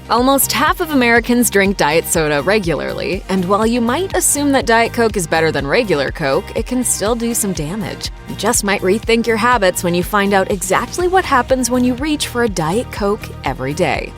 Almost half of Americans drink diet soda regularly, and while you might assume that Diet Coke is better than regular Coke, it can still do some damage. You just might rethink your habits when you find out exactly what happens when you reach for a Diet Coke every day.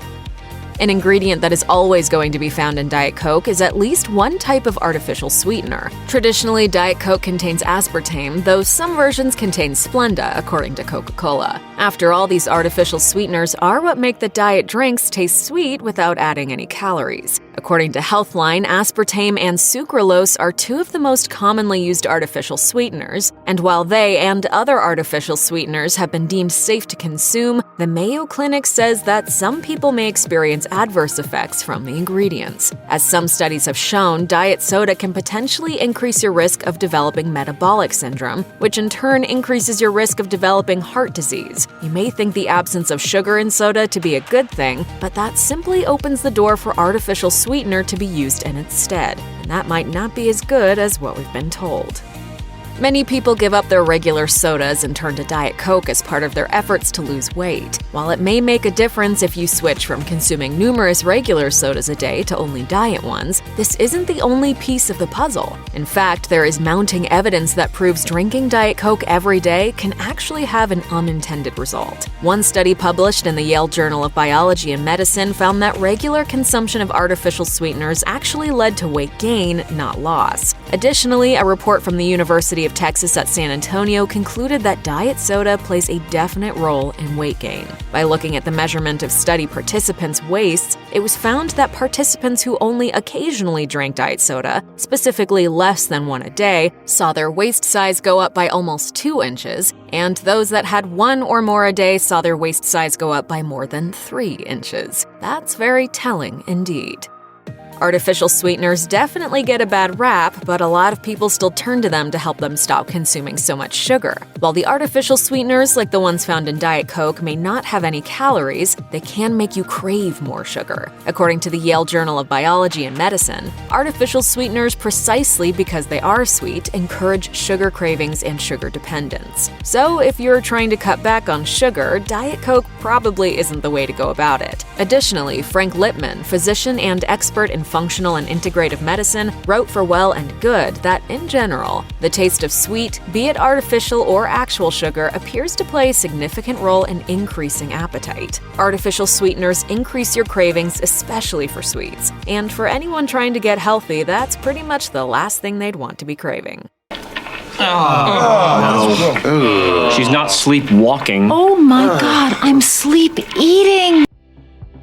An ingredient that is always going to be found in Diet Coke is at least one type of artificial sweetener. Traditionally, Diet Coke contains aspartame, though some versions contain Splenda, according to Coca-Cola. After all, these artificial sweeteners are what make the diet drinks taste sweet without adding any calories. According to Healthline, aspartame and sucralose are two of the most commonly used artificial sweeteners, and while they and other artificial sweeteners have been deemed safe to consume, the Mayo Clinic says that some people may experience adverse effects from the ingredients. As some studies have shown, diet soda can potentially increase your risk of developing metabolic syndrome, which in turn increases your risk of developing heart disease. You may think the absence of sugar in soda to be a good thing, but that simply opens the door for artificial sweetener to be used in its stead, and that might not be as good as what we've been told. Many people give up their regular sodas and turn to Diet Coke as part of their efforts to lose weight. While it may make a difference if you switch from consuming numerous regular sodas a day to only diet ones, this isn't the only piece of the puzzle. In fact, there is mounting evidence that proves drinking Diet Coke every day can actually have an unintended result. One study published in the Yale Journal of Biology and Medicine found that regular consumption of artificial sweeteners actually led to weight gain, not loss. Additionally, a report from the University of Texas at San Antonio concluded that diet soda plays a definite role in weight gain. By looking at the measurement of study participants' waists, it was found that participants who only occasionally drank diet soda, specifically less than one a day, saw their waist size go up by almost 2 inches, and those that had one or more a day saw their waist size go up by more than 3 inches. That's very telling indeed. Artificial sweeteners definitely get a bad rap, but a lot of people still turn to them to help them stop consuming so much sugar. While the artificial sweeteners, like the ones found in Diet Coke, may not have any calories, they can make you crave more sugar. According to the Yale Journal of Biology and Medicine, artificial sweeteners, precisely because they are sweet, encourage sugar cravings and sugar dependence. So if you're trying to cut back on sugar, Diet Coke probably isn't the way to go about it. Additionally, Frank Lipman, physician and expert in functional and integrative medicine, wrote for Well and Good that, in general, the taste of sweet, be it artificial or actual sugar, appears to play a significant role in increasing appetite. Artificial sweeteners increase your cravings, especially for sweets. And for anyone trying to get healthy, that's pretty much the last thing they'd want to be craving. No. She's not sleepwalking. Oh my God, I'm sleep eating.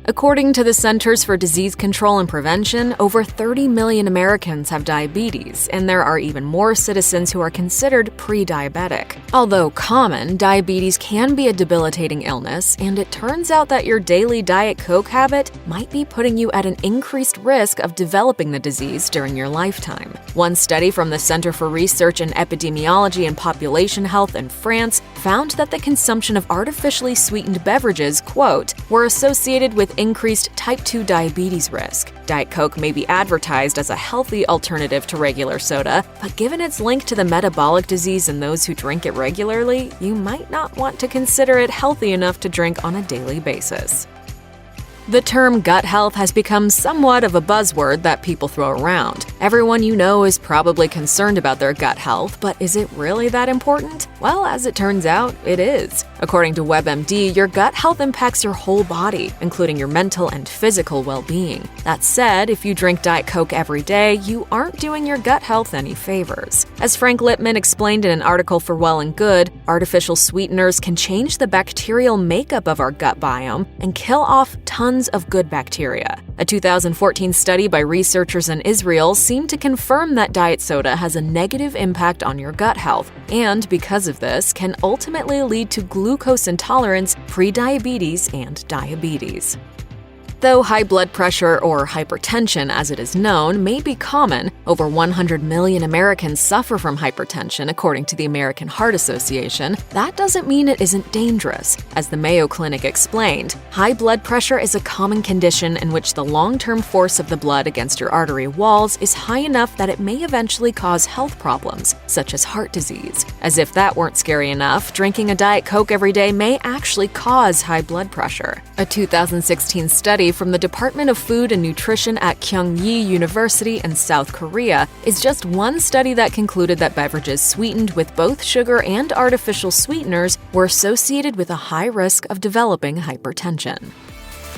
According to the Centers for Disease Control and Prevention, over 30 million Americans have diabetes, and there are even more citizens who are considered pre-diabetic. Although common, diabetes can be a debilitating illness, and it turns out that your daily Diet Coke habit might be putting you at an increased risk of developing the disease during your lifetime. One study from the Center for Research in Epidemiology and Population Health in France found that the consumption of artificially sweetened beverages, quote, were associated with increased type 2 diabetes risk. Diet Coke may be advertised as a healthy alternative to regular soda, but given its link to the metabolic disease in those who drink it regularly, you might not want to consider it healthy enough to drink on a daily basis. The term gut health has become somewhat of a buzzword that people throw around. Everyone you know is probably concerned about their gut health, but is it really that important? Well, as it turns out, it is. According to WebMD, your gut health impacts your whole body, including your mental and physical well-being. That said, if you drink Diet Coke every day, you aren't doing your gut health any favors. As Frank Lipman explained in an article for Well and Good, artificial sweeteners can change the bacterial makeup of our gut biome and kill off tons of good bacteria. A 2014 study by researchers in Israel seemed to confirm that diet soda has a negative impact on your gut health, and because of this, can ultimately lead to glucose intolerance, prediabetes, and diabetes. Though high blood pressure, or hypertension as it is known, may be common, over 100 million Americans suffer from hypertension according to the American Heart Association, that doesn't mean it isn't dangerous. As the Mayo Clinic explained, high blood pressure is a common condition in which the long-term force of the blood against your artery walls is high enough that it may eventually cause health problems, such as heart disease. As if that weren't scary enough, drinking a Diet Coke every day may actually cause high blood pressure. A 2016 study from the Department of Food and Nutrition at Kyungyi University in South Korea is just one study that concluded that beverages sweetened with both sugar and artificial sweeteners were associated with a high risk of developing hypertension.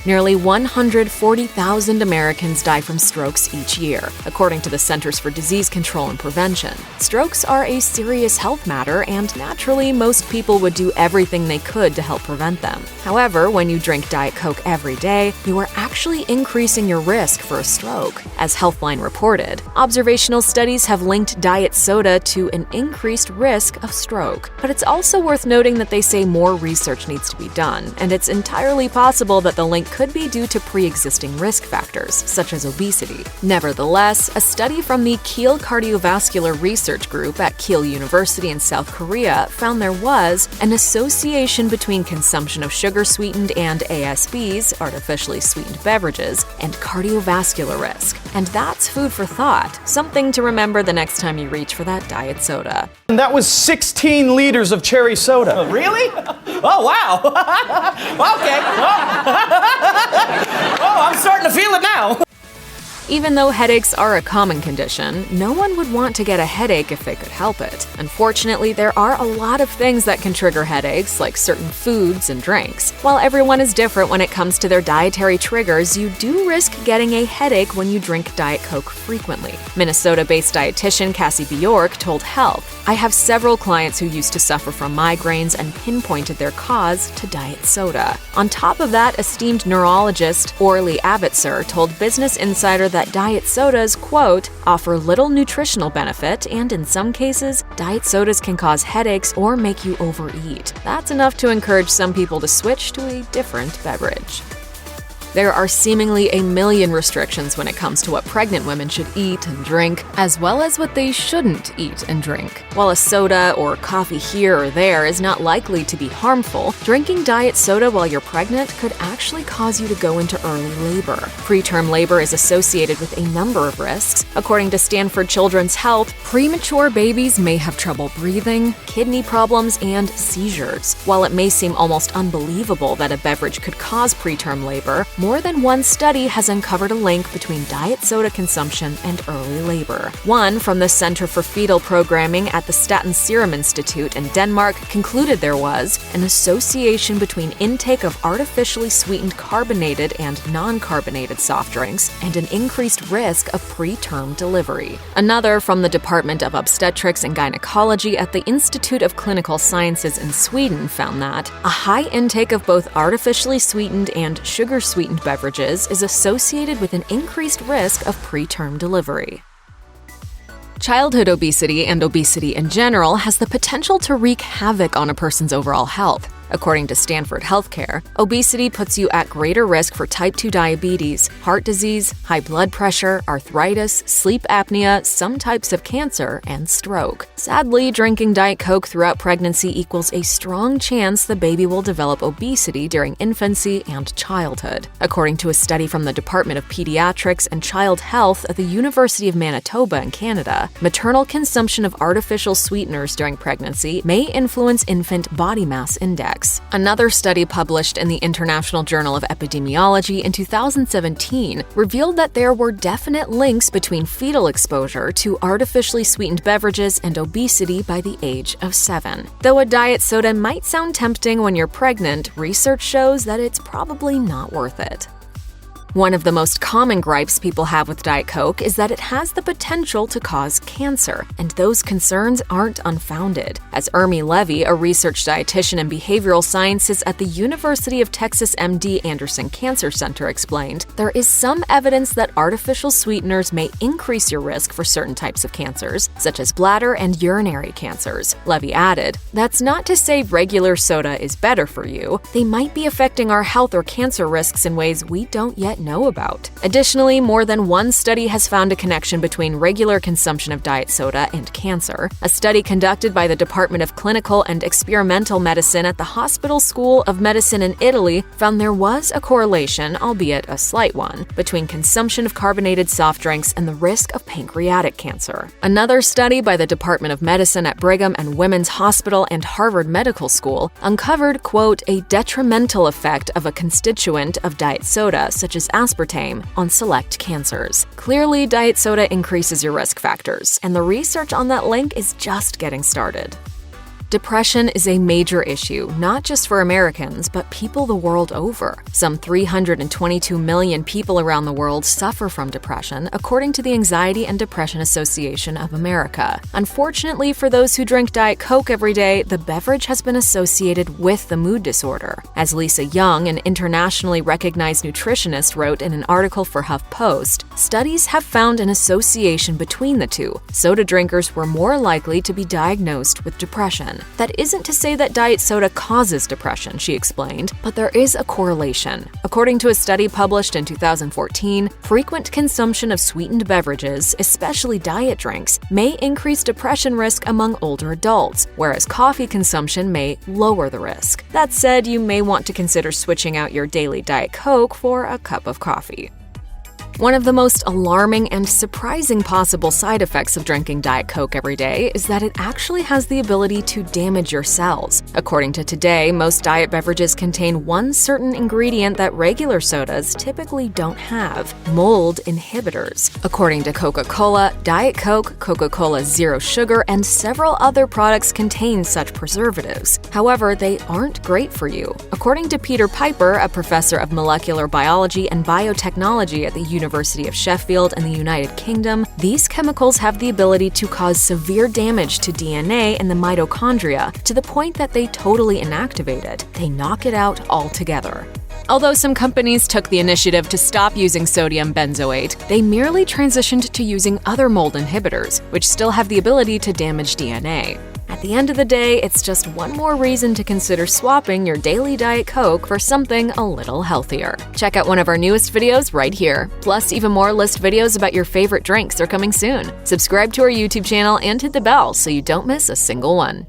Nearly 140,000 Americans die from strokes each year, according to the Centers for Disease Control and Prevention. Strokes are a serious health matter, and naturally, most people would do everything they could to help prevent them. However, when you drink Diet Coke every day, you are actually increasing your risk for a stroke. As Healthline reported, observational studies have linked diet soda to an increased risk of stroke. But it's also worth noting that they say more research needs to be done, and it's entirely possible that the link could be due to pre-existing risk factors, such as obesity. Nevertheless, a study from the Kiel Cardiovascular Research Group at Kiel University in South Korea found there was an association between consumption of sugar-sweetened and ASBs, artificially sweetened beverages, and cardiovascular risk. And that's food for thought, something to remember the next time you reach for that diet soda. And that was 16 liters of cherry soda. Oh, really? Oh, wow. Okay. Oh, I'm starting to feel it now. Even though headaches are a common condition, no one would want to get a headache if they could help it. Unfortunately, there are a lot of things that can trigger headaches, like certain foods and drinks. While everyone is different when it comes to their dietary triggers, you do risk getting a headache when you drink Diet Coke frequently. Minnesota-based dietitian Cassie Bjork told Health, "I have several clients who used to suffer from migraines and pinpointed their cause to diet soda." On top of that, esteemed neurologist Orly Abitzer told Business Insider that diet sodas, quote, offer little nutritional benefit, and in some cases, diet sodas can cause headaches or make you overeat. That's enough to encourage some people to switch to a different beverage. There are seemingly a million restrictions when it comes to what pregnant women should eat and drink, as well as what they shouldn't eat and drink. While a soda or coffee here or there is not likely to be harmful, drinking diet soda while you're pregnant could actually cause you to go into early labor. Preterm labor is associated with a number of risks. According to Stanford Children's Health, premature babies may have trouble breathing, kidney problems, and seizures. While it may seem almost unbelievable that a beverage could cause preterm labor, more than one study has uncovered a link between diet soda consumption and early labor. One from the Center for Fetal Programming at the Statens Serum Institute in Denmark concluded there was an association between intake of artificially sweetened carbonated and non-carbonated soft drinks and an increased risk of preterm delivery. Another from the Department of Obstetrics and Gynecology at the Institute of Clinical Sciences in Sweden found that a high intake of both artificially sweetened and sugar-sweetened beverages is associated with an increased risk of preterm delivery. Childhood obesity and obesity in general has the potential to wreak havoc on a person's overall health. According to Stanford Healthcare, obesity puts you at greater risk for type 2 diabetes, heart disease, high blood pressure, arthritis, sleep apnea, some types of cancer, and stroke. Sadly, drinking Diet Coke throughout pregnancy equals a strong chance the baby will develop obesity during infancy and childhood. According to a study from the Department of Pediatrics and Child Health at the University of Manitoba in Canada, maternal consumption of artificial sweeteners during pregnancy may influence infant body mass index. Another study published in the International Journal of Epidemiology in 2017 revealed that there were definite links between fetal exposure to artificially sweetened beverages and obesity by the age of 7. Though a diet soda might sound tempting when you're pregnant, research shows that it's probably not worth it. One of the most common gripes people have with Diet Coke is that it has the potential to cause cancer, and those concerns aren't unfounded. As Ermi Levy, a research dietitian in behavioral sciences at the University of Texas MD Anderson Cancer Center explained, there is some evidence that artificial sweeteners may increase your risk for certain types of cancers, such as bladder and urinary cancers. Levy added, "That's not to say regular soda is better for you. They might be affecting our health or cancer risks in ways we don't yet know about." Additionally, more than one study has found a connection between regular consumption of diet soda and cancer. A study conducted by the Department of Clinical and Experimental Medicine at the Hospital School of Medicine in Italy found there was a correlation, albeit a slight one, between consumption of carbonated soft drinks and the risk of pancreatic cancer. Another study by the Department of Medicine at Brigham and Women's Hospital and Harvard Medical School uncovered, quote, a detrimental effect of a constituent of diet soda, such as aspartame, on select cancers. Clearly, diet soda increases your risk factors, and the research on that link is just getting started. Depression is a major issue, not just for Americans, but people the world over. Some 322 million people around the world suffer from depression, according to the Anxiety and Depression Association of America. Unfortunately, for those who drink Diet Coke every day, the beverage has been associated with the mood disorder. As Lisa Young, an internationally recognized nutritionist, wrote in an article for HuffPost, studies have found an association between the two. Soda drinkers were more likely to be diagnosed with depression. That isn't to say that diet soda causes depression, she explained, but there is a correlation. According to a study published in 2014, frequent consumption of sweetened beverages, especially diet drinks, may increase depression risk among older adults, whereas coffee consumption may lower the risk. That said, you may want to consider switching out your daily Diet Coke for a cup of coffee. One of the most alarming and surprising possible side effects of drinking Diet Coke every day is that it actually has the ability to damage your cells. According to Today, most diet beverages contain one certain ingredient that regular sodas typically don't have: mold inhibitors. According to Coca-Cola, Diet Coke, Coca-Cola Zero Sugar, and several other products contain such preservatives. However, they aren't great for you. According to Peter Piper, a professor of molecular biology and biotechnology at the University of Sheffield in the United Kingdom, these chemicals have the ability to cause severe damage to DNA in the mitochondria to the point that they totally inactivate it. They knock it out altogether. Although some companies took the initiative to stop using sodium benzoate, they merely transitioned to using other mold inhibitors, which still have the ability to damage DNA. At the end of the day, it's just one more reason to consider swapping your daily Diet Coke for something a little healthier. Check out one of our newest videos right here. Plus, even more list videos about your favorite drinks are coming soon. Subscribe to our YouTube channel and hit the bell so you don't miss a single one.